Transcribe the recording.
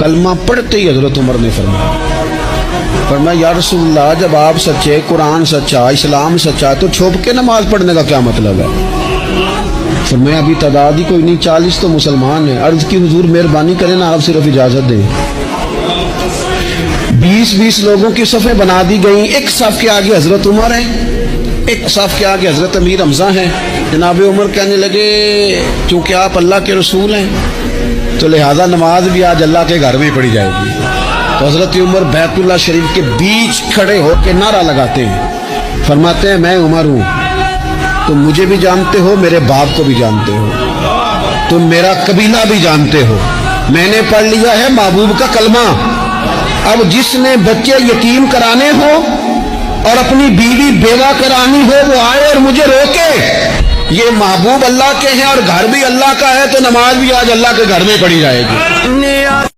کلمہ پڑھتے ہی حضرت عمر نے فرمایا یا رسول اللہ جب آپ سچے، قرآن سچا، اسلام سچا، تو چھپ کے نماز پڑھنے کا کیا مطلب ہے؟ فرمایا ابھی تعداد ہی کوئی نہیں، 40 تو مسلمان ہیں۔ عرض کی حضور مہربانی کریں نا، آپ صرف اجازت دیں۔ 20 لوگوں کی صفیں بنا دی گئیں، ایک صف کے آگے حضرت عمر ہیں، ایک صف کے آگے حضرت امیر حمزہ ہیں۔ جناب عمر کہنے لگے چونکہ آپ اللہ کے رسول ہیں تو لہذا نماز بھی آج اللہ کے گھر میں پڑھی جائے گی۔ تو حضرت عمر بیت اللہ شریف کے بیچ کھڑے ہو کے نعرہ لگاتے ہیں، فرماتے ہیں میں عمر ہوں، تم مجھے بھی جانتے ہو، میرے باپ کو بھی جانتے ہو، تم میرا قبیلہ بھی جانتے ہو، میں نے پڑھ لیا ہے محبوب کا کلمہ۔ اب جس نے بچے یتیم کرانے ہو اور اپنی بیوی بیوہ کرانی ہو وہ آئے اور مجھے روکے۔ یہ محبوب اللہ کے ہیں اور گھر بھی اللہ کا ہے، تو نماز بھی آج اللہ کے گھر میں پڑھی جائے گی۔